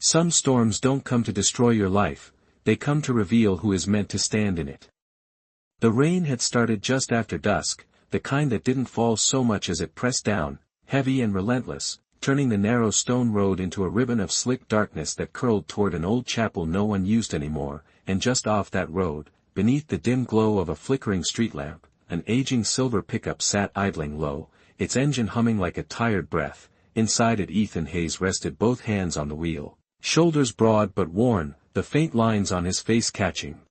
Some storms don't come to destroy your life, they come to reveal who is meant to stand in it. The rain had started just after dusk, the kind that didn't fall so much as it pressed down, heavy and relentless, turning the narrow stone road into a ribbon of slick darkness that curled toward an old chapel no one used anymore, and just off that road, beneath the dim glow of a flickering street lamp, an aging silver pickup sat idling low, its engine humming like a tired breath. Inside it Ethan Hayes rested, both hands on the wheel, shoulders broad but worn, the faint lines on his face catching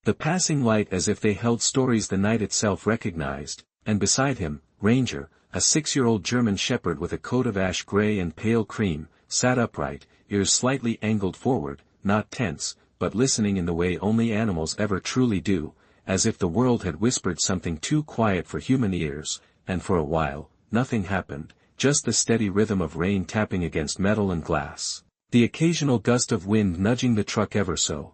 the passing light as if they held stories the night itself recognized, and beside him, Ranger, a 6-year-old German shepherd with a coat of ash gray and pale cream, sat upright, ears slightly angled forward, not tense, but listening in the way only animals ever truly do, as if the world had whispered something too quiet for human ears, and for a while, nothing happened, just the steady rhythm of rain tapping against metal and glass, the occasional gust of wind nudging the truck ever so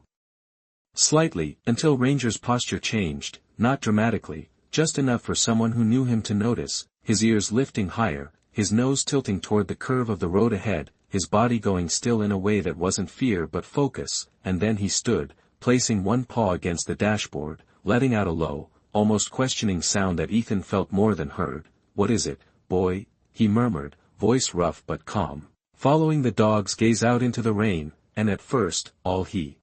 slightly, until Ranger's posture changed, not dramatically, just enough for someone who knew him to notice, his ears lifting higher, his nose tilting toward the curve of the road ahead, his body going still in a way that wasn't fear but focus, and then he stood, placing one paw against the dashboard, letting out a low, almost questioning sound that Ethan felt more than heard. "What is it, boy?" he murmured, voice rough but calm, following the dog's gaze out into the rain, and at first, all he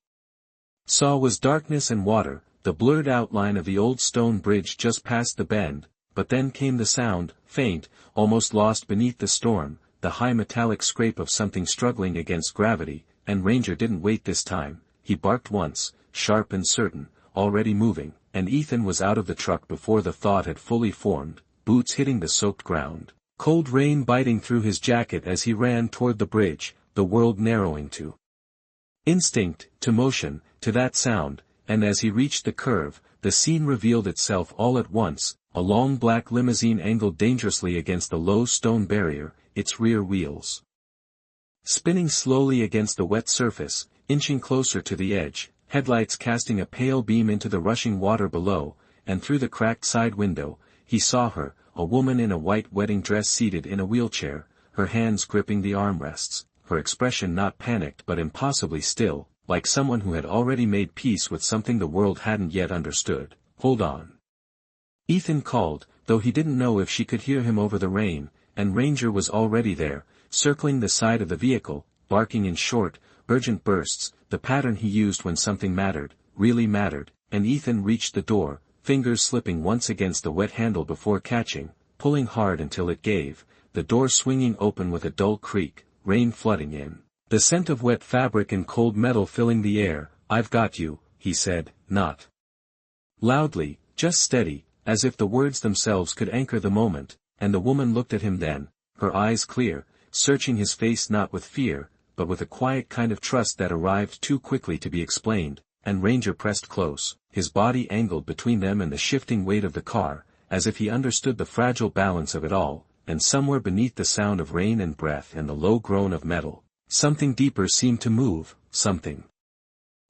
saw was darkness and water, the blurred outline of the old stone bridge just past the bend, but then came the sound, faint, almost lost beneath the storm, the high metallic scrape of something struggling against gravity, and Ranger didn't wait this time, he barked once, sharp and certain, already moving, and Ethan was out of the truck before the thought had fully formed, boots hitting the soaked ground, cold rain biting through his jacket as he ran toward the bridge, the world narrowing to instinct, to motion, to that sound, and as he reached the curve, the scene revealed itself all at once, a long black limousine angled dangerously against the low stone barrier, its rear wheels spinning slowly against the wet surface, inching closer to the edge, headlights casting a pale beam into the rushing water below, and through the cracked side window, he saw her, a woman in a white wedding dress seated in a wheelchair, her hands gripping the armrests, her expression not panicked but impossibly still, like someone who had already made peace with something the world hadn't yet understood. "Hold on," Ethan called, though he didn't know if she could hear him over the rain, and Ranger was already there, circling the side of the vehicle, barking in short, urgent bursts, the pattern he used when something mattered, really mattered, and Ethan reached the door, fingers slipping once against the wet handle before catching, pulling hard until it gave, the door swinging open with a dull creak, rain flooding in, the scent of wet fabric and cold metal filling the air. "I've got you," he said, not loudly, just steady, as if the words themselves could anchor the moment, and the woman looked at him then, her eyes clear, searching his face not with fear, but with a quiet kind of trust that arrived too quickly to be explained, and Ranger pressed close, his body angled between them and the shifting weight of the car, as if he understood the fragile balance of it all, and somewhere beneath the sound of rain and breath and the low groan of metal, something deeper seemed to move, something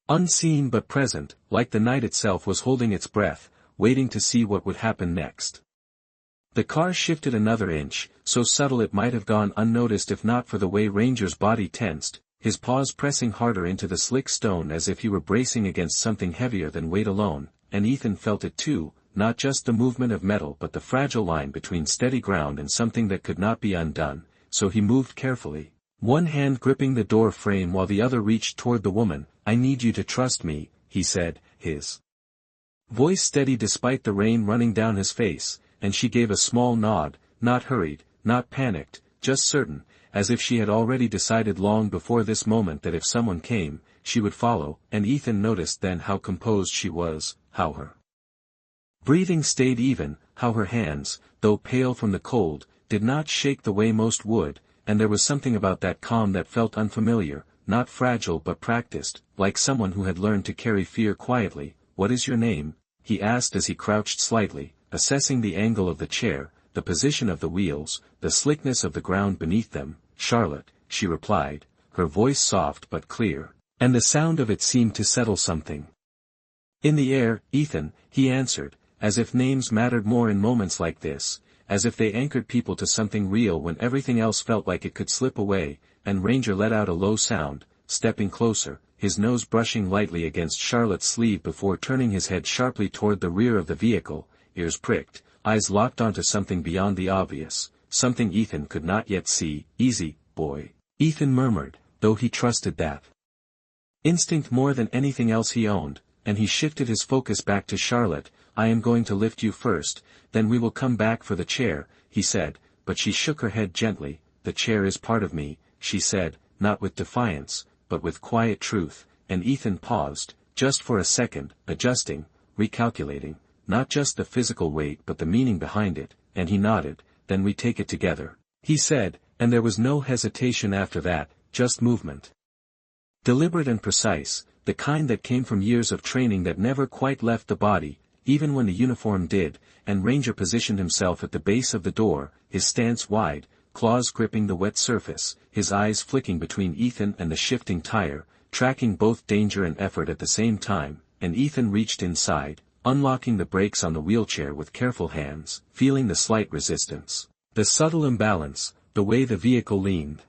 unseen but present, like the night itself was holding its breath, waiting to see what would happen next. The car shifted another inch, so subtle it might have gone unnoticed if not for the way Ranger's body tensed, his paws pressing harder into the slick stone as if he were bracing against something heavier than weight alone, and Ethan felt it too, not just the movement of metal but the fragile line between steady ground and something that could not be undone, so he moved carefully, one hand gripping the door frame while the other reached toward the woman. "I need you to trust me," he said, his voice steady despite the rain running down his face, and she gave a small nod, not hurried, not panicked, just certain, as if she had already decided long before this moment that if someone came, she would follow, and Ethan noticed then how composed she was, how her breathing stayed even, how her hands, though pale from the cold, did not shake the way most would, and there was something about that calm that felt unfamiliar, not fragile but practiced, like someone who had learned to carry fear quietly. "What is your name?" he asked as he crouched slightly, assessing the angle of the chair, the position of the wheels, the slickness of the ground beneath them. "Charlotte," she replied, her voice soft but clear, and the sound of it seemed to settle something in the air. "Ethan," he answered, as if names mattered more in moments like this, as if they anchored people to something real when everything else felt like it could slip away. and Ranger let out a low sound, stepping closer, his nose brushing lightly against Charlotte's sleeve before turning his head sharply toward the rear of the vehicle, ears pricked, eyes locked onto something beyond the obvious, something Ethan could not yet see. "Easy, boy," Ethan murmured, though he trusted that instinct more than anything else he owned, and he shifted his focus back to Charlotte. "I am going to lift you first, then we will come back for the chair," he said, but she shook her head gently. "The chair is part of me," she said, not with defiance, but with quiet truth, and Ethan paused, just for a second, adjusting, recalculating, not just the physical weight but the meaning behind it, and he nodded. "Then we take it together," he said, and there was no hesitation after that, just movement. Deliberate and precise, the kind that came from years of training that never quite left the body, even when the uniform did, and Ranger positioned himself at the base of the door, his stance wide, claws gripping the wet surface, his eyes flicking between Ethan and the shifting tire, tracking both danger and effort at the same time, and Ethan reached inside, unlocking the brakes on the wheelchair with careful hands, feeling the slight resistance, the subtle imbalance, the way the vehicle leaned.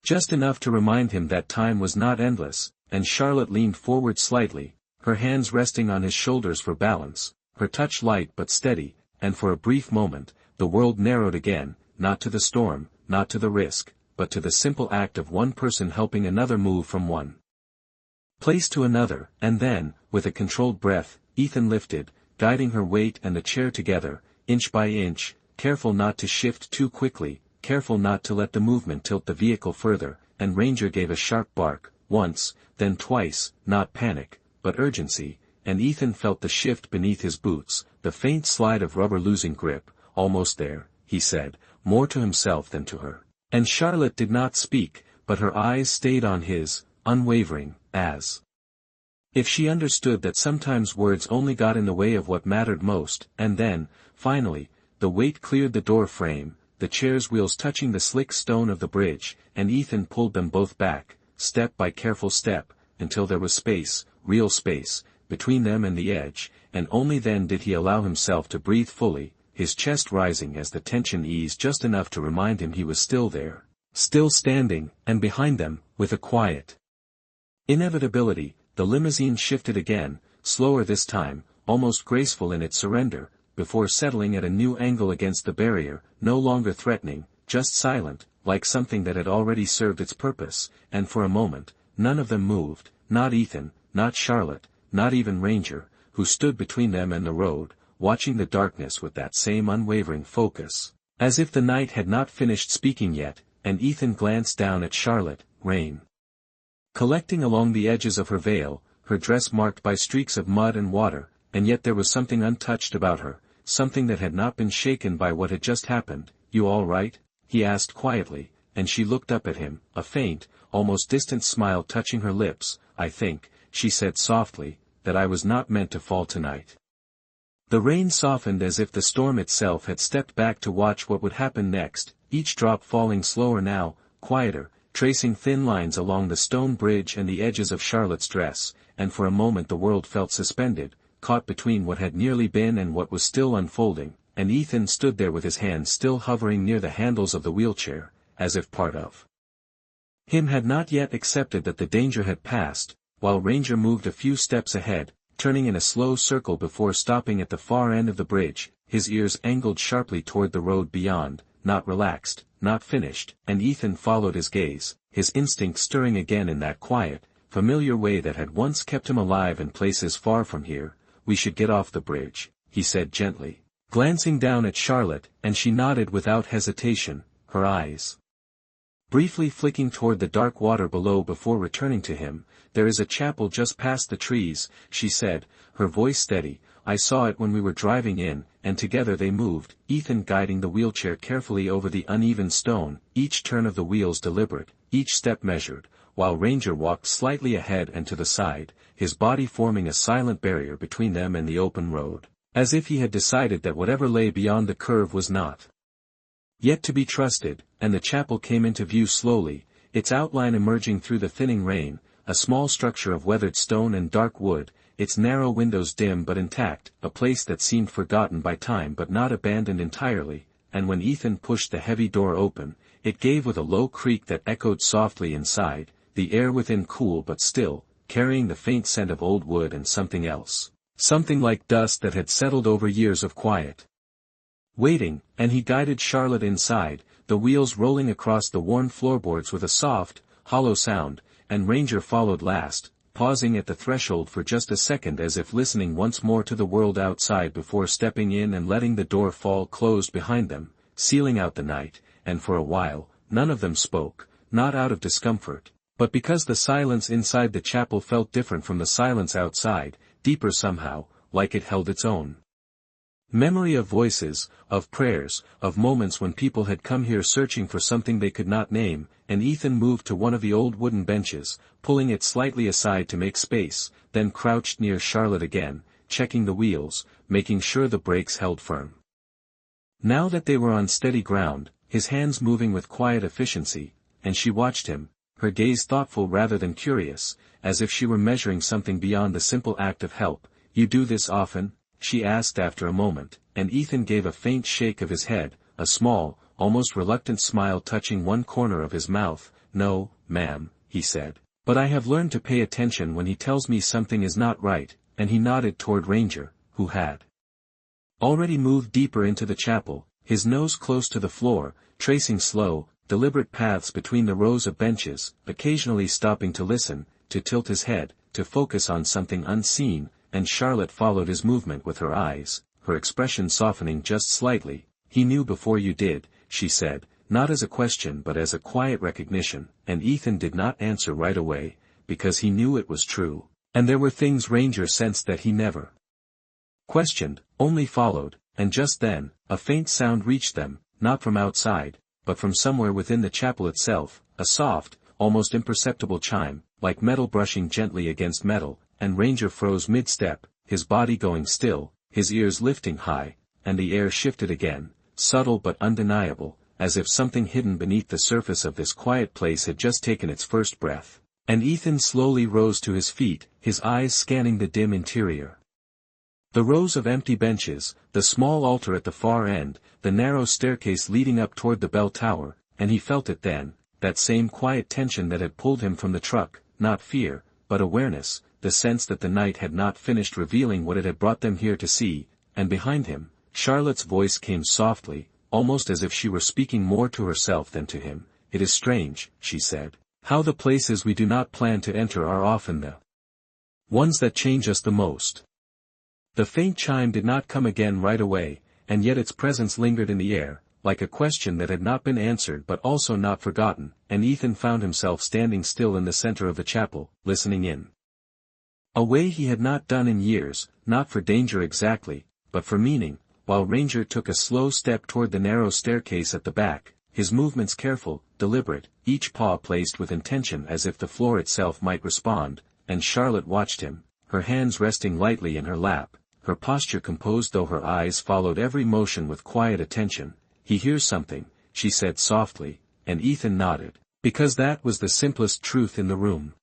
Just enough to remind him that time was not endless, and Charlotte leaned forward slightly, her hands resting on his shoulders for balance, her touch light but steady, and for a brief moment, the world narrowed again, not to the storm, not to the risk, but to the simple act of one person helping another move from one place to another, and then, with a controlled breath, Ethan lifted, guiding her weight and the chair together, inch by inch, careful not to shift too quickly, careful not to let the movement tilt the vehicle further, and Ranger gave a sharp bark, once, then twice, not panic, but urgency, and Ethan felt the shift beneath his boots, the faint slide of rubber losing grip. "Almost there," he said, more to himself than to her. And Charlotte did not speak, but her eyes stayed on his, unwavering, as if she understood that sometimes words only got in the way of what mattered most. And then, finally, the weight cleared the door frame, the chair's wheels touching the slick stone of the bridge, and Ethan pulled them both back, step by careful step, until there was space, real space, between them and the edge, and only then did he allow himself to breathe fully, his chest rising as the tension eased just enough to remind him he was still there, still standing, and behind them, with a quiet inevitability, the limousine shifted again, slower this time, almost graceful in its surrender, before settling at a new angle against the barrier, no longer threatening, just silent, like something that had already served its purpose, and for a moment, none of them moved, not Ethan, not Charlotte, not even Ranger, who stood between them and the road, watching the darkness with that same unwavering focus, as if the night had not finished speaking yet, and Ethan glanced down at Charlotte, rain collecting along the edges of her veil, her dress marked by streaks of mud and water, and yet there was something untouched about her, something that had not been shaken by what had just happened. "You all right?" he asked quietly, and she looked up at him, a faint, almost distant smile touching her lips. "I think," she said softly, "that I was not meant to fall tonight." The rain softened as if the storm itself had stepped back to watch what would happen next, each drop falling slower now, quieter, tracing thin lines along the stone bridge and the edges of Charlotte's dress, and for a moment the world felt suspended, caught between what had nearly been and what was still unfolding, and Ethan stood there with his hands still hovering near the handles of the wheelchair, as if part of him had not yet accepted that the danger had passed, while Ranger moved a few steps ahead, turning in a slow circle before stopping at the far end of the bridge, his ears angled sharply toward the road beyond, not relaxed, not finished, and Ethan followed his gaze, his instinct stirring again in that quiet, familiar way that had once kept him alive in places far from here. "We should get off the bridge," he said gently, glancing down at Charlotte, and she nodded without hesitation, her eyes briefly flicking toward the dark water below before returning to him. "There is a chapel just past the trees," she said, her voice steady. "I saw it when we were driving in," and together they moved, Ethan guiding the wheelchair carefully over the uneven stone, each turn of the wheels deliberate, each step measured, while Ranger walked slightly ahead and to the side, his body forming a silent barrier between them and the open road, as if he had decided that whatever lay beyond the curve was not yet to be trusted. And the chapel came into view slowly, its outline emerging through the thinning rain, a small structure of weathered stone and dark wood, its narrow windows dim but intact, a place that seemed forgotten by time but not abandoned entirely, and when Ethan pushed the heavy door open, it gave with a low creak that echoed softly inside, the air within cool but still, carrying the faint scent of old wood and something else. Something like dust that had settled over years of quiet. Waiting, and he guided Charlotte inside, the wheels rolling across the worn floorboards with a soft, hollow sound, and Ranger followed last, pausing at the threshold for just a second as if listening once more to the world outside before stepping in and letting the door fall closed behind them, sealing out the night, and for a while, none of them spoke, not out of discomfort, but because the silence inside the chapel felt different from the silence outside, deeper somehow, like it held its own memory of voices, of prayers, of moments when people had come here searching for something they could not name, and Ethan moved to one of the old wooden benches, pulling it slightly aside to make space, then crouched near Charlotte again, checking the wheels, making sure the brakes held firm. Now that they were on steady ground, his hands moving with quiet efficiency, and she watched him, her gaze thoughtful rather than curious, as if she were measuring something beyond the simple act of help. "You do this often?" she asked after a moment, and Ethan gave a faint shake of his head, a small, almost reluctant smile touching one corner of his mouth. "No, ma'am," he said, "but I have learned to pay attention when he tells me something is not right," and he nodded toward Ranger, who had already moved deeper into the chapel, his nose close to the floor, tracing slow, deliberate paths between the rows of benches, occasionally stopping to listen, to tilt his head, to focus on something unseen, and Charlotte followed his movement with her eyes, her expression softening just slightly. "He knew before you did," she said, not as a question but as a quiet recognition, and Ethan did not answer right away, because he knew it was true, and there were things Ranger sensed that he never questioned, only followed, and just then, a faint sound reached them, not from outside, but from somewhere within the chapel itself, a soft, almost imperceptible chime, like metal brushing gently against metal, and Ranger froze mid-step, his body going still, his ears lifting high, and the air shifted again, subtle but undeniable, as if something hidden beneath the surface of this quiet place had just taken its first breath. And Ethan slowly rose to his feet, his eyes scanning the dim interior. The rows of empty benches, the small altar at the far end, the narrow staircase leading up toward the bell tower, and he felt it then, that same quiet tension that had pulled him from the truck, not fear, but awareness, the sense that the night had not finished revealing what it had brought them here to see, and behind him, Charlotte's voice came softly, almost as if she were speaking more to herself than to him. "It is strange," she said, "how the places we do not plan to enter are often the ones that change us the most." The faint chime did not come again right away, and yet its presence lingered in the air, like a question that had not been answered but also not forgotten, and Ethan found himself standing still in the center of the chapel, listening in a way he had not done in years, not for danger exactly, but for meaning, while Ranger took a slow step toward the narrow staircase at the back, his movements careful, deliberate, each paw placed with intention as if the floor itself might respond, and Charlotte watched him, her hands resting lightly in her lap, her posture composed though her eyes followed every motion with quiet attention. "He hears something," she said softly, and Ethan nodded, because that was the simplest truth in the room.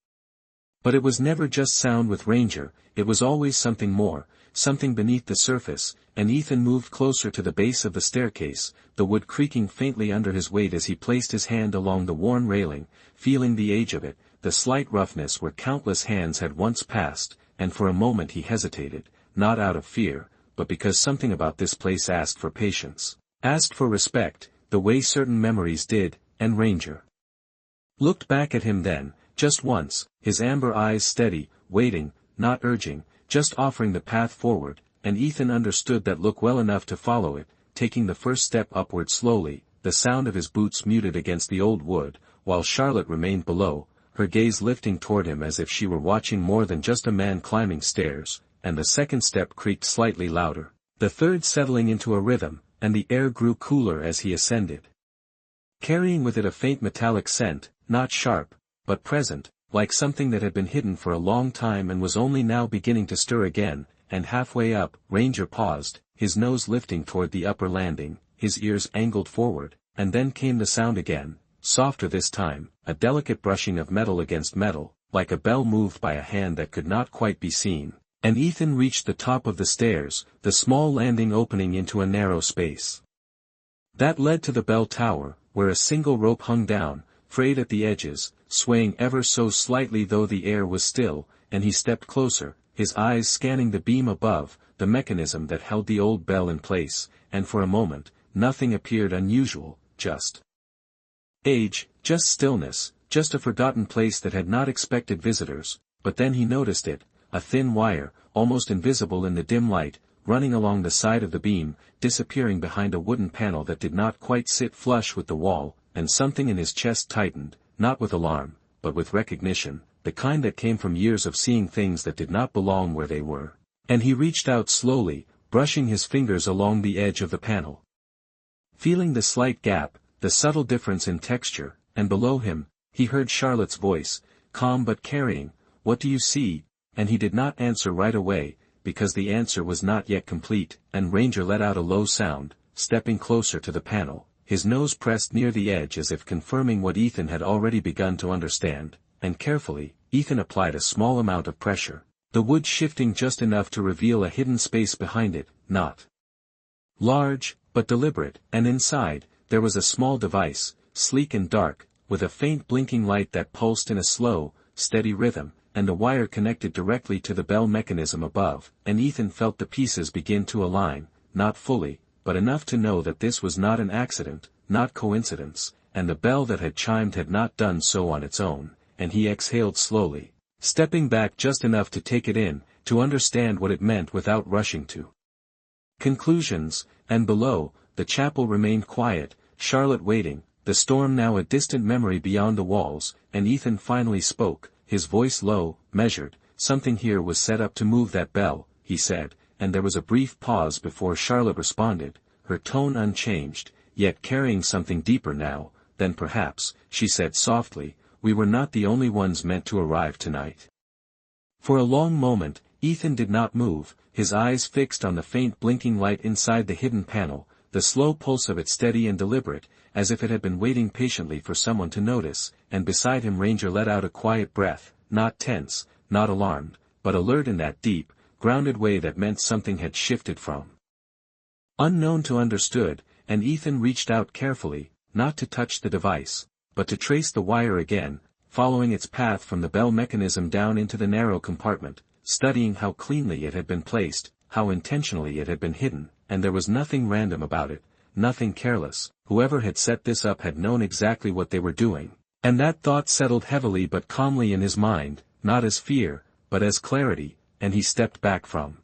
But it was never just sound with Ranger, it was always something more, something beneath the surface, and Ethan moved closer to the base of the staircase, the wood creaking faintly under his weight as he placed his hand along the worn railing, feeling the age of it, the slight roughness where countless hands had once passed, and for a moment he hesitated, not out of fear, but because something about this place asked for patience, asked for respect, the way certain memories did, and Ranger looked back at him then, just once, his amber eyes steady, waiting, not urging, just offering the path forward, and Ethan understood that look well enough to follow it, taking the first step upward slowly, the sound of his boots muted against the old wood, while Charlotte remained below, her gaze lifting toward him as if she were watching more than just a man climbing stairs, and the second step creaked slightly louder, the third settling into a rhythm, and the air grew cooler as he ascended, carrying with it a faint metallic scent, not sharp, but present, like something that had been hidden for a long time and was only now beginning to stir again. And halfway up, Ranger paused, his nose lifting toward the upper landing, his ears angled forward, and then came the sound again, softer this time, a delicate brushing of metal against metal, like a bell moved by a hand that could not quite be seen, and Ethan reached the top of the stairs, the small landing opening into a narrow space that led to the bell tower, where a single rope hung down, frayed at the edges, swaying ever so slightly though the air was still, and he stepped closer, his eyes scanning the beam above, the mechanism that held the old bell in place, and for a moment, nothing appeared unusual, just age, just stillness, just a forgotten place that had not expected visitors, but then he noticed it, a thin wire, almost invisible in the dim light, running along the side of the beam, disappearing behind a wooden panel that did not quite sit flush with the wall, and something in his chest tightened, not with alarm, but with recognition, the kind that came from years of seeing things that did not belong where they were. And he reached out slowly, brushing his fingers along the edge of the panel. Feeling the slight gap, the subtle difference in texture, and below him, he heard Charlotte's voice, calm but carrying, "What do you see?" And he did not answer right away, because the answer was not yet complete, and Ranger let out a low sound, stepping closer to the panel, his nose pressed near the edge as if confirming what Ethan had already begun to understand, and carefully, Ethan applied a small amount of pressure, the wood shifting just enough to reveal a hidden space behind it, not large, but deliberate, and inside, there was a small device, sleek and dark, with a faint blinking light that pulsed in a slow, steady rhythm, and a wire connected directly to the bell mechanism above, and Ethan felt the pieces begin to align, not fully, but enough to know that this was not an accident, not coincidence, and the bell that had chimed had not done so on its own, and he exhaled slowly, stepping back just enough to take it in, to understand what it meant without rushing to conclusions, and below, the chapel remained quiet, Charlotte waiting, the storm now a distant memory beyond the walls, and Ethan finally spoke, his voice low, measured. "Something here was set up to move that bell," he said, and there was a brief pause before Charlotte responded, her tone unchanged, yet carrying something deeper now, "Then perhaps," she said softly, "we were not the only ones meant to arrive tonight." For a long moment, Ethan did not move, his eyes fixed on the faint blinking light inside the hidden panel, the slow pulse of it steady and deliberate, as if it had been waiting patiently for someone to notice, and beside him Ranger let out a quiet breath, not tense, not alarmed, but alert in that deep, grounded way that meant something had shifted from unknown to understood, and Ethan reached out carefully, not to touch the device, but to trace the wire again, following its path from the bell mechanism down into the narrow compartment, studying how cleanly it had been placed, how intentionally it had been hidden, and there was nothing random about it, nothing careless. Whoever had set this up had known exactly what they were doing, and that thought settled heavily but calmly in his mind, not as fear, but as clarity, and he stepped back from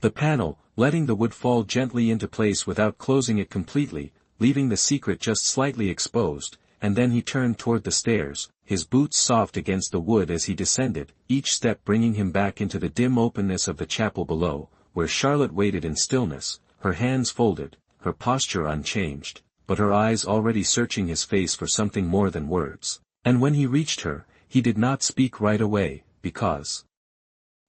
the panel, letting the wood fall gently into place without closing it completely, leaving the secret just slightly exposed, and then he turned toward the stairs, his boots soft against the wood as he descended, each step bringing him back into the dim openness of the chapel below, where Charlotte waited in stillness, her hands folded, her posture unchanged, but her eyes already searching his face for something more than words. And when he reached her, he did not speak right away, because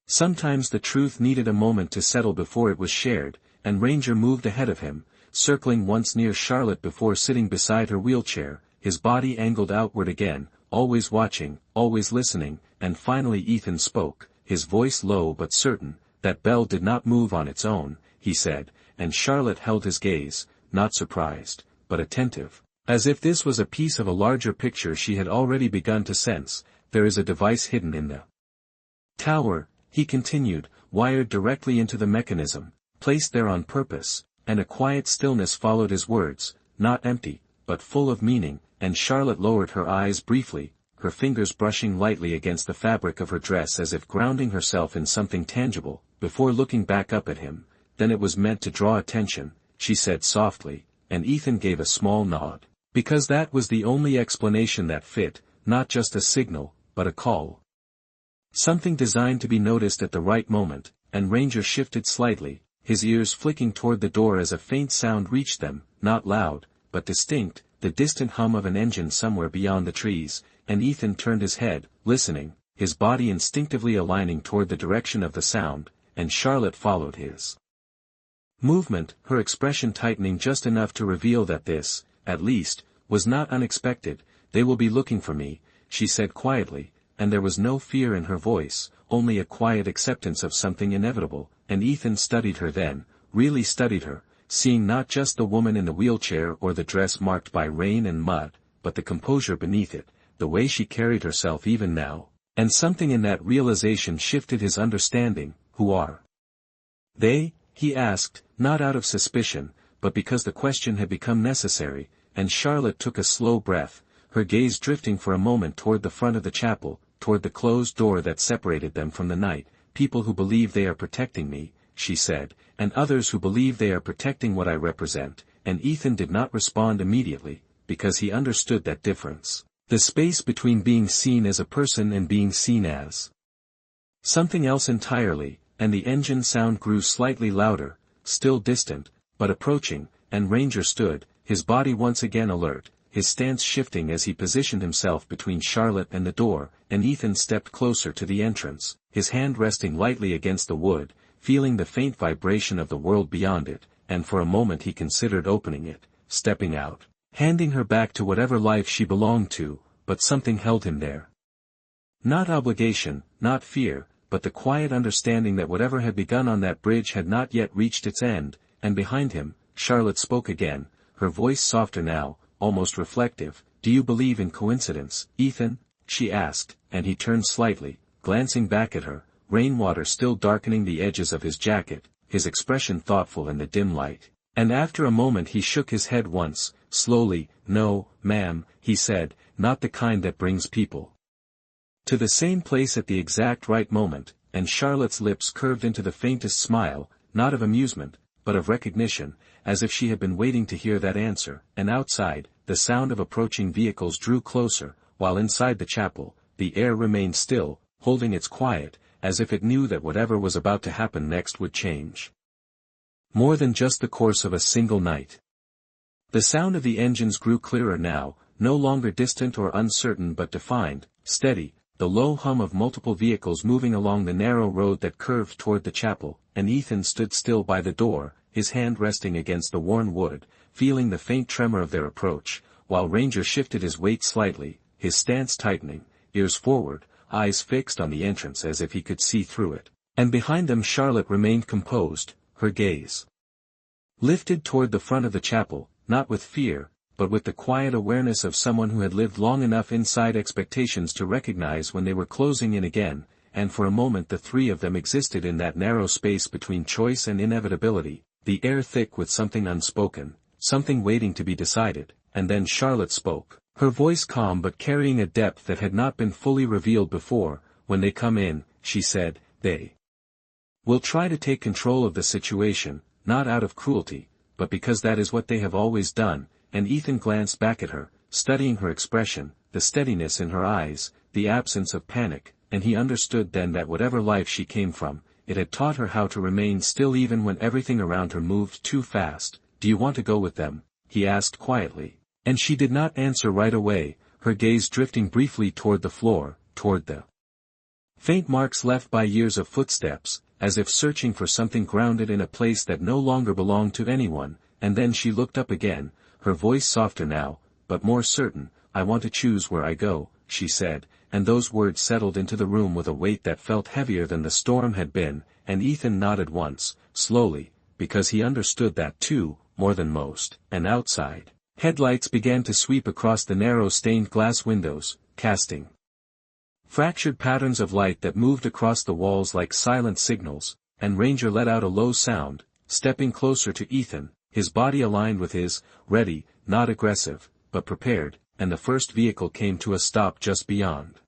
sometimes the truth needed a moment to settle before it was shared, and Ranger moved ahead of him, circling once near Charlotte before sitting beside her wheelchair, his body angled outward again, always watching, always listening, and finally Ethan spoke, his voice low but certain. "That bell did not move on its own," he said, and Charlotte held his gaze, not surprised, but attentive, as if this was a piece of a larger picture she had already begun to sense. "There is a device hidden in the tower," he continued, "wired directly into the mechanism, placed there on purpose," and a quiet stillness followed his words, not empty, but full of meaning, and Charlotte lowered her eyes briefly, her fingers brushing lightly against the fabric of her dress as if grounding herself in something tangible, before looking back up at him. "Then it was meant to draw attention," she said softly, and Ethan gave a small nod, because that was the only explanation that fit, not just a signal, but a call. Something designed to be noticed at the right moment, and Ranger shifted slightly, his ears flicking toward the door as a faint sound reached them, not loud, but distinct, the distant hum of an engine somewhere beyond the trees, and Ethan turned his head, listening, his body instinctively aligning toward the direction of the sound, and Charlotte followed his movement, her expression tightening just enough to reveal that this, at least, was not unexpected. "They will be looking for me," she said quietly, and there was no fear in her voice, only a quiet acceptance of something inevitable, and Ethan studied her then, really studied her, seeing not just the woman in the wheelchair or the dress marked by rain and mud, but the composure beneath it, the way she carried herself even now, and something in that realization shifted his understanding. Who are they? He asked, not out of suspicion, but because the question had become necessary, and Charlotte took a slow breath, her gaze drifting for a moment toward the front of the chapel, toward the closed door that separated them from the night. People who believe they are protecting me, she said, and others who believe they are protecting what I represent, and Ethan did not respond immediately, because he understood that difference, the space between being seen as a person and being seen as something else entirely, and the engine sound grew slightly louder, still distant, but approaching, and Ranger stood, his body once again alert, his stance shifting as he positioned himself between Charlotte and the door, and Ethan stepped closer to the entrance, his hand resting lightly against the wood, feeling the faint vibration of the world beyond it, and for a moment he considered opening it, stepping out, handing her back to whatever life she belonged to, but something held him there. Not obligation, not fear, but the quiet understanding that whatever had begun on that bridge had not yet reached its end, and behind him, Charlotte spoke again, her voice softer now, almost reflective. Do you believe in coincidence, Ethan? She asked, and he turned slightly, glancing back at her, rainwater still darkening the edges of his jacket, his expression thoughtful in the dim light. And after a moment he shook his head once, slowly. No, ma'am, he said, not the kind that brings people to the same place at the exact right moment, and Charlotte's lips curved into the faintest smile, not of amusement, but of recognition, as if she had been waiting to hear that answer. And outside, the sound of approaching vehicles drew closer, while inside the chapel, the air remained still, holding its quiet, as if it knew that whatever was about to happen next would change more than just the course of a single night. The sound of the engines grew clearer now, no longer distant or uncertain but defined, steady, the low hum of multiple vehicles moving along the narrow road that curved toward the chapel, and Ethan stood still by the door, his hand resting against the worn wood, feeling the faint tremor of their approach, while Ranger shifted his weight slightly, his stance tightening, ears forward, eyes fixed on the entrance as if he could see through it. And behind them Charlotte remained composed, her gaze lifted toward the front of the chapel, not with fear, but with the quiet awareness of someone who had lived long enough inside expectations to recognize when they were closing in again, and for a moment the three of them existed in that narrow space between choice and inevitability, the air thick with something unspoken, something waiting to be decided. And then Charlotte spoke, her voice calm but carrying a depth that had not been fully revealed before. When they come in, she said, they will try to take control of the situation, not out of cruelty, but because that is what they have always done. And Ethan glanced back at her, studying her expression, the steadiness in her eyes, the absence of panic, and he understood then that whatever life she came from, it had taught her how to remain still even when everything around her moved too fast. Do you want to go with them? He asked quietly. And she did not answer right away, her gaze drifting briefly toward the floor, toward the faint marks left by years of footsteps, as if searching for something grounded in a place that no longer belonged to anyone. And then she looked up again, her voice softer now, but more certain. I want to choose where I go, she said, and those words settled into the room with a weight that felt heavier than the storm had been, and Ethan nodded once, slowly, because he understood that too, more than most. And outside, headlights began to sweep across the narrow stained glass windows, casting fractured patterns of light that moved across the walls like silent signals, and Ranger let out a low sound, stepping closer to Ethan, his body aligned with his, ready, not aggressive, but prepared, and the first vehicle came to a stop just beyond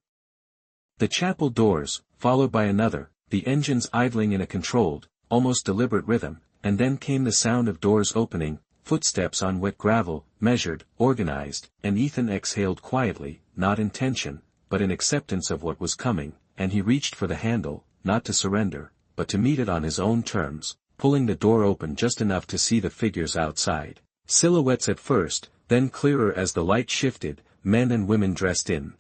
the chapel doors, followed by another, the engines idling in a controlled, almost deliberate rhythm, and then came the sound of doors opening, footsteps on wet gravel, measured, organized, and Ethan exhaled quietly, not in tension, but in acceptance of what was coming, and he reached for the handle, not to surrender, but to meet it on his own terms, pulling the door open just enough to see the figures outside. Silhouettes at first, then clearer as the light shifted, men and women dressed in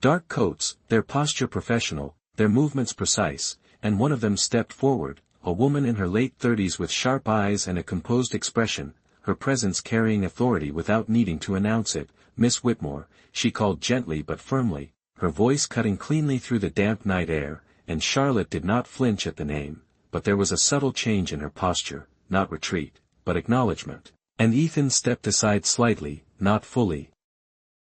dark coats, their posture professional, their movements precise, and one of them stepped forward, a woman in her late 30s with sharp eyes and a composed expression, her presence carrying authority without needing to announce it. Miss Whitmore, she called gently but firmly, her voice cutting cleanly through the damp night air, and Charlotte did not flinch at the name, but there was a subtle change in her posture, not retreat, but acknowledgement. And Ethan stepped aside slightly, not fully.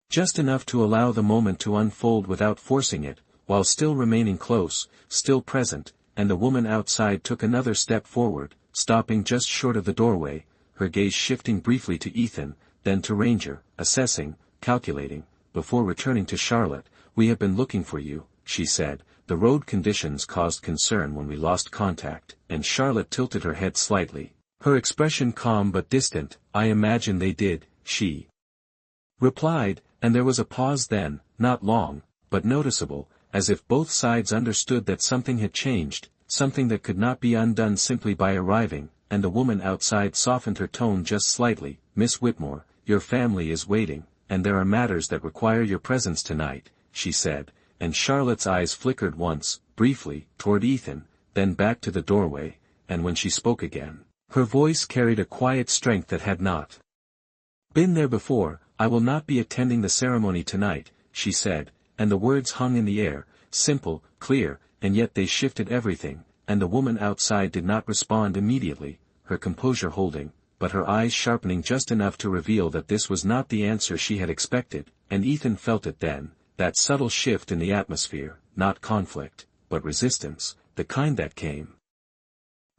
Just enough to allow the moment to unfold without forcing it, while still remaining close, still present, and the woman outside took another step forward, stopping just short of the doorway, her gaze shifting briefly to Ethan, then to Ranger, assessing, calculating, before returning to Charlotte. "We have been looking for you," she said. "The road conditions caused concern when we lost contact," and Charlotte tilted her head slightly, her expression calm but distant. "I imagine they did," she replied, and there was a pause then, not long, but noticeable, as if both sides understood that something had changed, something that could not be undone simply by arriving, and the woman outside softened her tone just slightly. "Miss Whitmore, your family is waiting, and there are matters that require your presence tonight," she said, and Charlotte's eyes flickered once, briefly, toward Ethan, then back to the doorway, and when she spoke again, her voice carried a quiet strength that had not been there before. "I will not be attending the ceremony tonight," she said, and the words hung in the air, simple, clear, and yet they shifted everything, and the woman outside did not respond immediately, her composure holding, but her eyes sharpening just enough to reveal that this was not the answer she had expected, and Ethan felt it then, that subtle shift in the atmosphere, not conflict, but resistance, the kind that came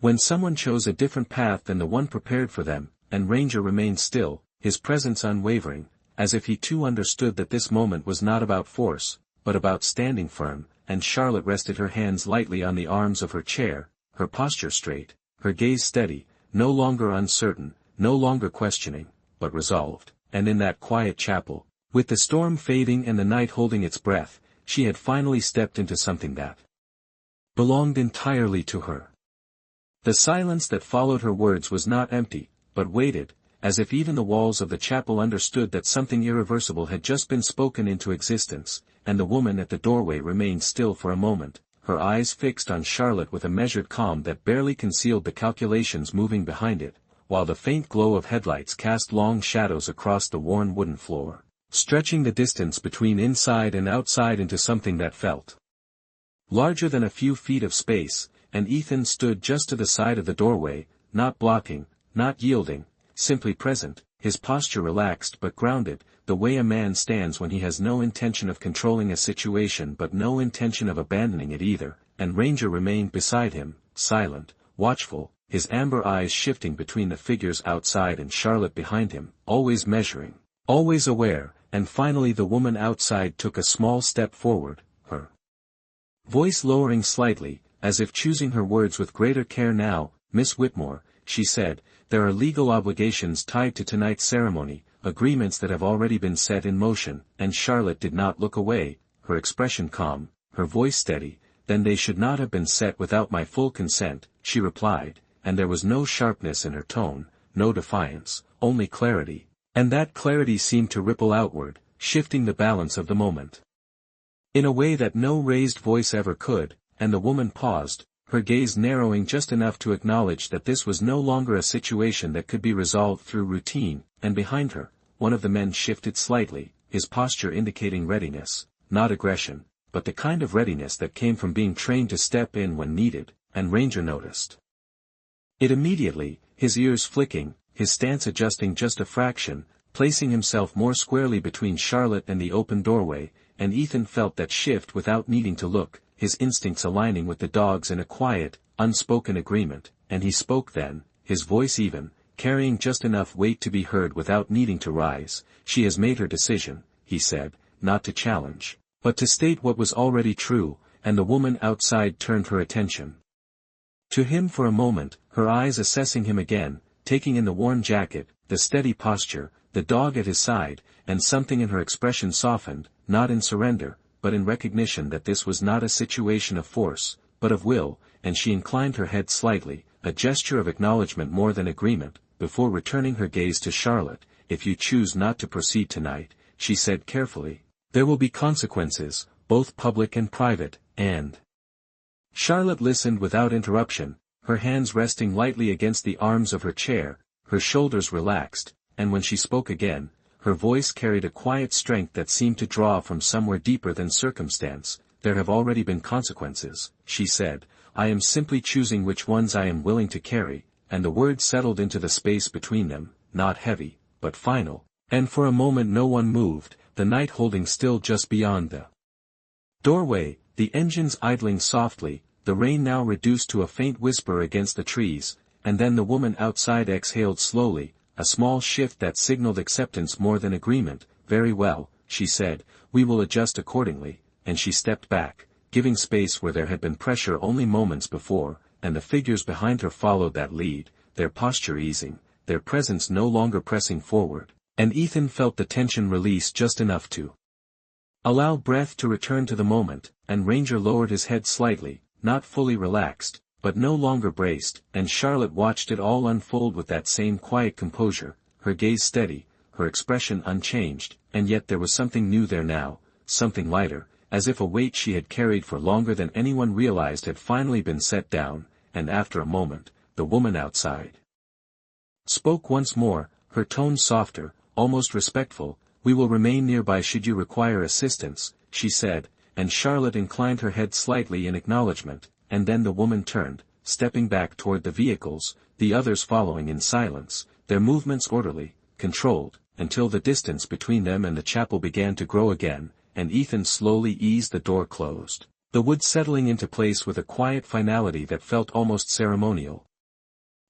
when someone chose a different path than the one prepared for them. And Ranger remained still, his presence unwavering, as if he too understood that this moment was not about force, but about standing firm, and Charlotte rested her hands lightly on the arms of her chair, her posture straight, her gaze steady, no longer uncertain, no longer questioning, but resolved. And in that quiet chapel, with the storm fading and the night holding its breath, she had finally stepped into something that belonged entirely to her. The silence that followed her words was not empty, but weighted, as if even the walls of the chapel understood that something irreversible had just been spoken into existence, and the woman at the doorway remained still for a moment, her eyes fixed on Charlotte with a measured calm that barely concealed the calculations moving behind it, while the faint glow of headlights cast long shadows across the worn wooden floor, stretching the distance between inside and outside into something that felt larger than a few feet of space. And Ethan stood just to the side of the doorway, not blocking, not yielding, simply present, his posture relaxed but grounded, the way a man stands when he has no intention of controlling a situation but no intention of abandoning it either. And Ranger remained beside him, silent, watchful, his amber eyes shifting between the figures outside and Charlotte behind him, always measuring, always aware. And finally the woman outside took a small step forward, her voice lowering slightly, as if choosing her words with greater care now. "Miss Whitmore," she said, "there are legal obligations tied to tonight's ceremony, agreements that have already been set in motion," and Charlotte did not look away, her expression calm, her voice steady. "Then they should not have been set without my full consent," she replied, and there was no sharpness in her tone, no defiance, only clarity, and that clarity seemed to ripple outward, shifting the balance of the moment in a way that no raised voice ever could. And the woman paused, her gaze narrowing just enough to acknowledge that this was no longer a situation that could be resolved through routine, and behind her, one of the men shifted slightly, his posture indicating readiness, not aggression, but the kind of readiness that came from being trained to step in when needed, and Ranger noticed it immediately, his ears flicking, his stance adjusting just a fraction, placing himself more squarely between Charlotte and the open doorway, and Ethan felt that shift without needing to look, his instincts aligning with the dog's in a quiet, unspoken agreement, and he spoke then, his voice even, carrying just enough weight to be heard without needing to rise. "She has made her decision," he said, not to challenge, but to state what was already true, and the woman outside turned her attention to him for a moment, her eyes assessing him again, taking in the worn jacket, the steady posture, the dog at his side, and something in her expression softened, not in surrender, but in recognition that this was not a situation of force, but of will, and she inclined her head slightly, a gesture of acknowledgement more than agreement, before returning her gaze to Charlotte. "If you choose not to proceed tonight," she said carefully, "there will be consequences, both public and private, and—" Charlotte listened without interruption, her hands resting lightly against the arms of her chair, her shoulders relaxed, and when she spoke again, her voice carried a quiet strength that seemed to draw from somewhere deeper than circumstance. "There have already been consequences," she said, "I am simply choosing which ones I am willing to carry, and the word settled into the space between them, not heavy, but final, and for a moment no one moved, the night holding still just beyond the doorway, the engines idling softly, the rain now reduced to a faint whisper against the trees, and then the woman outside exhaled slowly, a small shift that signaled acceptance more than agreement. Very well, she said, we will adjust accordingly, and she stepped back, giving space where there had been pressure only moments before, and the figures behind her followed that lead, their posture easing, their presence no longer pressing forward, and Ethan felt the tension release just enough to allow breath to return to the moment, and Ranger lowered his head slightly, not fully relaxed, but no longer braced, and Charlotte watched it all unfold with that same quiet composure, her gaze steady, her expression unchanged, and yet there was something new there now, something lighter, as if a weight she had carried for longer than anyone realized had finally been set down, and after a moment, the woman outside spoke once more, her tone softer, almost respectful. We will remain nearby should you require assistance, she said, and Charlotte inclined her head slightly in acknowledgement, and then the woman turned, stepping back toward the vehicles, the others following in silence, their movements orderly, controlled, until the distance between them and the chapel began to grow again, and Ethan slowly eased the door closed, the wood settling into place with a quiet finality that felt almost ceremonial.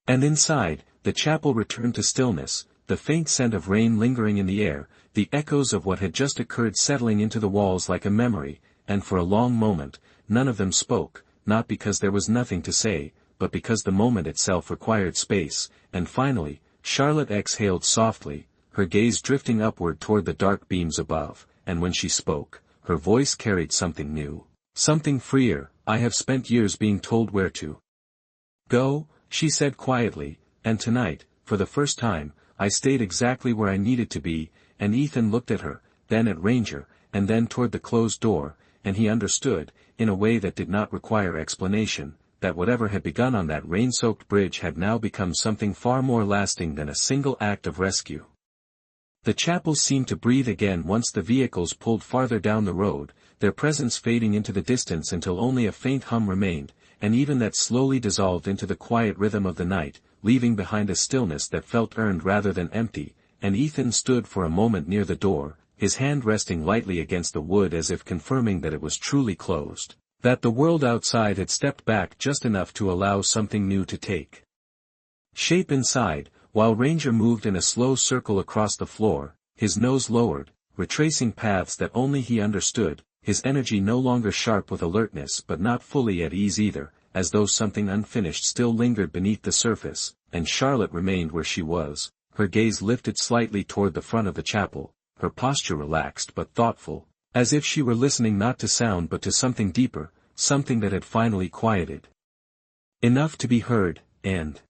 And inside, the chapel returned to stillness, the faint scent of rain lingering in the air, the echoes of what had just occurred settling into the walls like a memory, and for a long moment, none of them spoke, not because there was nothing to say, but because the moment itself required space, and finally, Charlotte exhaled softly, her gaze drifting upward toward the dark beams above, and when she spoke, her voice carried something new, something freer. I have spent years being told where to go, she said quietly, and tonight, for the first time, I stayed exactly where I needed to be, and Ethan looked at her, then at Ranger, and then toward the closed door, and he understood, in a way that did not require explanation, that whatever had begun on that rain-soaked bridge had now become something far more lasting than a single act of rescue. The chapel seemed to breathe again once the vehicles pulled farther down the road, their presence fading into the distance until only a faint hum remained, and even that slowly dissolved into the quiet rhythm of the night, leaving behind a stillness that felt earned rather than empty, and Ethan stood for a moment near the door, his hand resting lightly against the wood as if confirming that it was truly closed, that the world outside had stepped back just enough to allow something new to take shape inside, while Ranger moved in a slow circle across the floor, his nose lowered, retracing paths that only he understood, his energy no longer sharp with alertness but not fully at ease either, as though something unfinished still lingered beneath the surface, and Charlotte remained where she was, her gaze lifted slightly toward the front of the chapel, her posture relaxed but thoughtful, as if she were listening not to sound but to something deeper, something that had finally quieted enough to be heard, and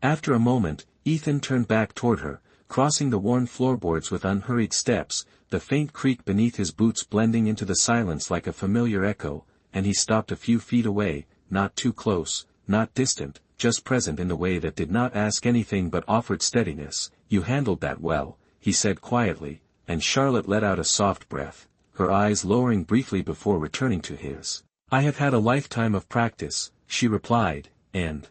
after a moment, Ethan turned back toward her, crossing the worn floorboards with unhurried steps, the faint creak beneath his boots blending into the silence like a familiar echo, and he stopped a few feet away, not too close, not distant, just present in the way that did not ask anything but offered steadiness. You handled that well, he said quietly, and Charlotte let out a soft breath, her eyes lowering briefly before returning to his. I have had a lifetime of practice, she replied, and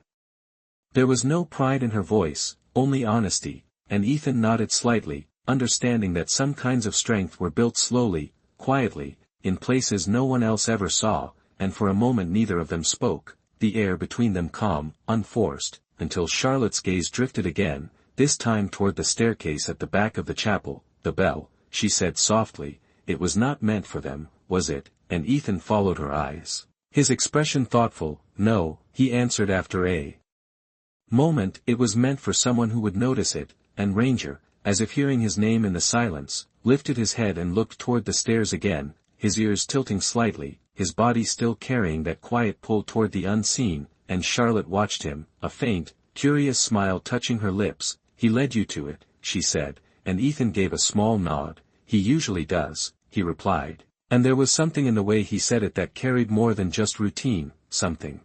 there was no pride in her voice, only honesty, and Ethan nodded slightly, understanding that some kinds of strength were built slowly, quietly, in places no one else ever saw, and for a moment neither of them spoke, the air between them calm, unforced, until Charlotte's gaze drifted again, this time toward the staircase at the back of the chapel. The bell, she said softly, it was not meant for them, was it? And Ethan followed her eyes, his expression thoughtful. No, he answered after a moment. It was meant for someone who would notice it, and Ranger, as if hearing his name in the silence, lifted his head and looked toward the stairs again, his ears tilting slightly, his body still carrying that quiet pull toward the unseen, and Charlotte watched him, a faint, curious smile touching her lips. He led you to it, she said, and Ethan gave a small nod. He usually does, he replied, and there was something in the way he said it that carried more than just routine, something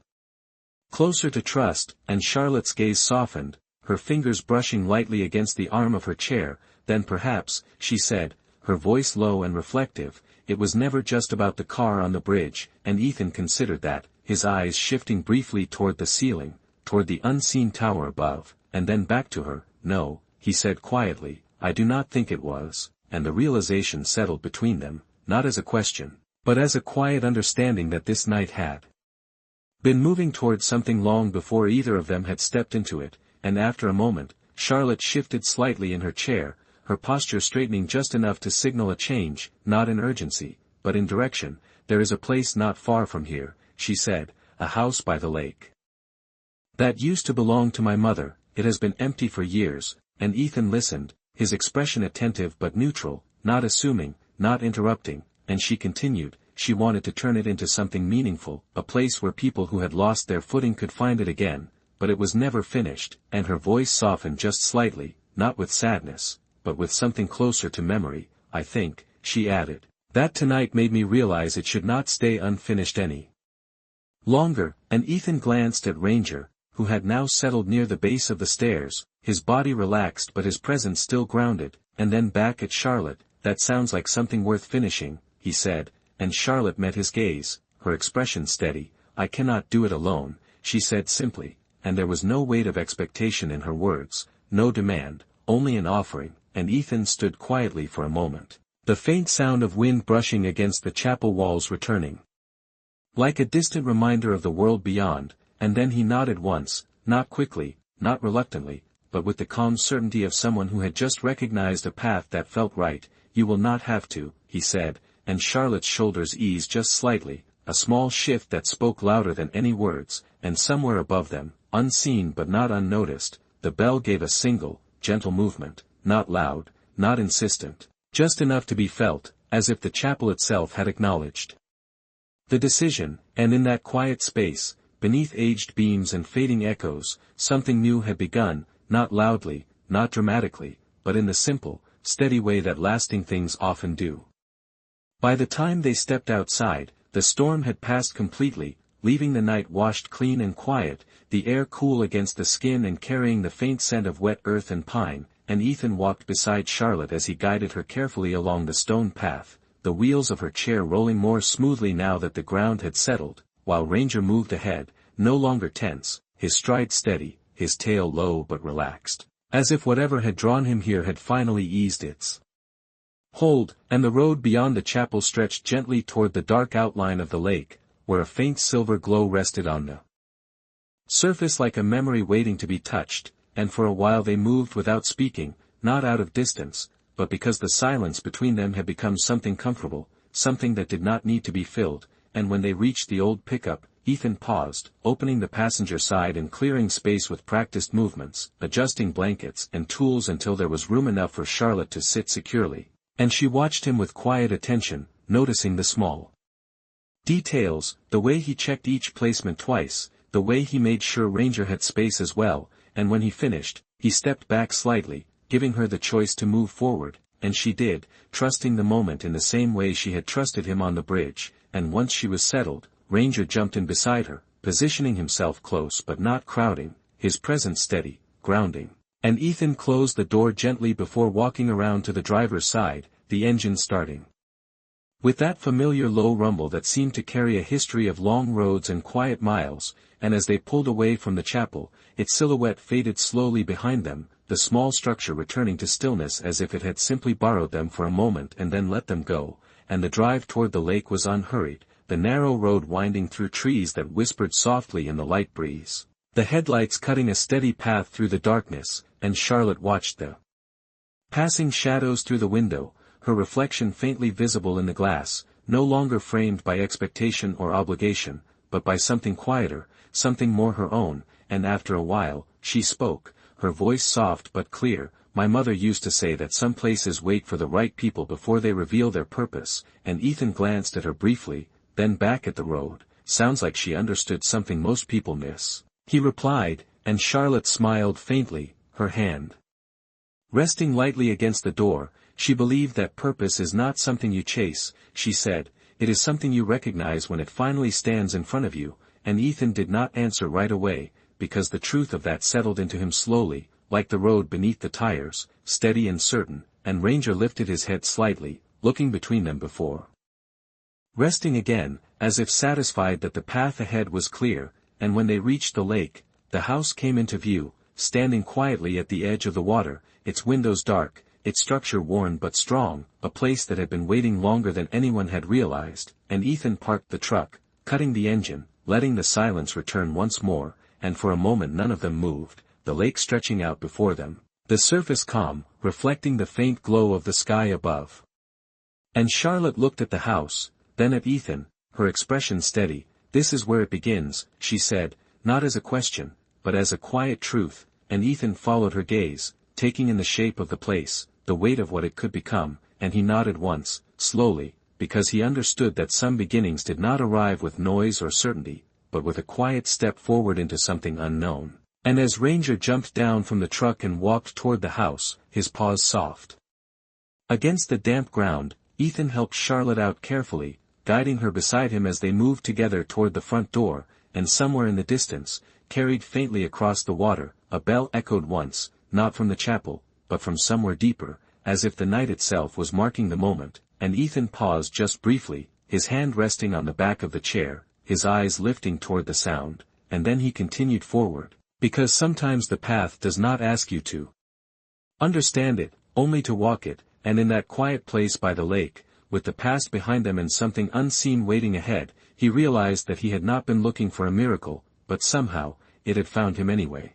closer to trust, and Charlotte's gaze softened, her fingers brushing lightly against the arm of her chair. Then perhaps, she said, her voice low and reflective, it was never just about the car on the bridge, and Ethan considered that, his eyes shifting briefly toward the ceiling, toward the unseen tower above, and then back to her. "No," he said quietly, "I do not think it was," and the realization settled between them, not as a question, but as a quiet understanding that this night had been moving towards something long before either of them had stepped into it, and after a moment, Charlotte shifted slightly in her chair, her posture straightening just enough to signal a change, not in urgency, but in direction. "There is a place not far from here," she said, "a house by the lake. That used to belong to my mother. It has been empty for years," and Ethan listened, his expression attentive but neutral, not assuming, not interrupting, and she continued, "She wanted to turn it into something meaningful, a place where people who had lost their footing could find it again, but it was never finished," and her voice softened just slightly, not with sadness, but with something closer to memory. "I think," she added, "that tonight made me realize it should not stay unfinished any longer," and Ethan glanced at Ranger, who had now settled near the base of the stairs, his body relaxed but his presence still grounded, and then back at Charlotte. "That sounds like something worth finishing," he said, and Charlotte met his gaze, her expression steady. "I cannot do it alone," she said simply, and there was no weight of expectation in her words, no demand, only an offering, and Ethan stood quietly for a moment, the faint sound of wind brushing against the chapel walls returning like a distant reminder of the world beyond, and then he nodded once, not quickly, not reluctantly, but with the calm certainty of someone who had just recognized a path that felt right. "You will not have to," he said, and Charlotte's shoulders eased just slightly, a small shift that spoke louder than any words, and somewhere above them, unseen but not unnoticed, the bell gave a single, gentle movement, not loud, not insistent, just enough to be felt, as if the chapel itself had acknowledged the decision, and in that quiet space, beneath aged beams and fading echoes, something new had begun, not loudly, not dramatically, but in the simple, steady way that lasting things often do. By the time they stepped outside, the storm had passed completely, leaving the night washed clean and quiet, the air cool against the skin and carrying the faint scent of wet earth and pine, and Ethan walked beside Charlotte as he guided her carefully along the stone path, the wheels of her chair rolling more smoothly now that the ground had settled, while Ranger moved ahead, no longer tense, his stride steady, his tail low but relaxed, as if whatever had drawn him here had finally eased its hold, and the road beyond the chapel stretched gently toward the dark outline of the lake, where a faint silver glow rested on the surface like a memory waiting to be touched, and for a while they moved without speaking, not out of distance, but because the silence between them had become something comfortable, something that did not need to be filled, and when they reached the old pickup, Ethan paused, opening the passenger side and clearing space with practiced movements, adjusting blankets and tools until there was room enough for Charlotte to sit securely. And she watched him with quiet attention, noticing the small details, the way he checked each placement twice, the way he made sure Ranger had space as well, and when he finished, he stepped back slightly, giving her the choice to move forward, and she did, trusting the moment in the same way she had trusted him on the bridge, and once she was settled, Ranger jumped in beside her, positioning himself close but not crowding, his presence steady, grounding. And Ethan closed the door gently before walking around to the driver's side, the engine starting with that familiar low rumble that seemed to carry a history of long roads and quiet miles, and as they pulled away from the chapel, its silhouette faded slowly behind them, the small structure returning to stillness as if it had simply borrowed them for a moment and then let them go, and the drive toward the lake was unhurried, the narrow road winding through trees that whispered softly in the light breeze, the headlights cutting a steady path through the darkness, and Charlotte watched the passing shadows through the window, her reflection faintly visible in the glass, no longer framed by expectation or obligation, but by something quieter, something more her own, and after a while, she spoke, her voice soft but clear. "My mother used to say that some places wait for the right people before they reveal their purpose," and Ethan glanced at her briefly, then back at the road. "Sounds like she understood something most people miss," he replied, and Charlotte smiled faintly, her hand resting lightly against the door. "She believed that purpose is not something you chase," she said, "it is something you recognize when it finally stands in front of you," and Ethan did not answer right away, because the truth of that settled into him slowly, like the road beneath the tires, steady and certain, and Ranger lifted his head slightly, looking between them before resting again, as if satisfied that the path ahead was clear, and when they reached the lake, the house came into view, standing quietly at the edge of the water, its windows dark, its structure worn but strong, a place that had been waiting longer than anyone had realized, and Ethan parked the truck, cutting the engine, letting the silence return once more, and for a moment none of them moved, the lake stretching out before them, the surface calm, reflecting the faint glow of the sky above. And Charlotte looked at the house, then at Ethan, her expression steady. "This is where it begins," she said, not as a question, but as a quiet truth, and Ethan followed her gaze, taking in the shape of the place, the weight of what it could become, and he nodded once, slowly, because he understood that some beginnings did not arrive with noise or certainty, but with a quiet step forward into something unknown. And as Ranger jumped down from the truck and walked toward the house, his paws soft against the damp ground, Ethan helped Charlotte out carefully, guiding her beside him as they moved together toward the front door, and somewhere in the distance, carried faintly across the water, a bell echoed once, not from the chapel, but from somewhere deeper, as if the night itself was marking the moment, and Ethan paused just briefly, his hand resting on the back of the chair, his eyes lifting toward the sound, and then he continued forward, because sometimes the path does not ask you to understand it, only to walk it, and in that quiet place by the lake, with the past behind them and something unseen waiting ahead, he realized that he had not been looking for a miracle, but somehow, it had found him anyway.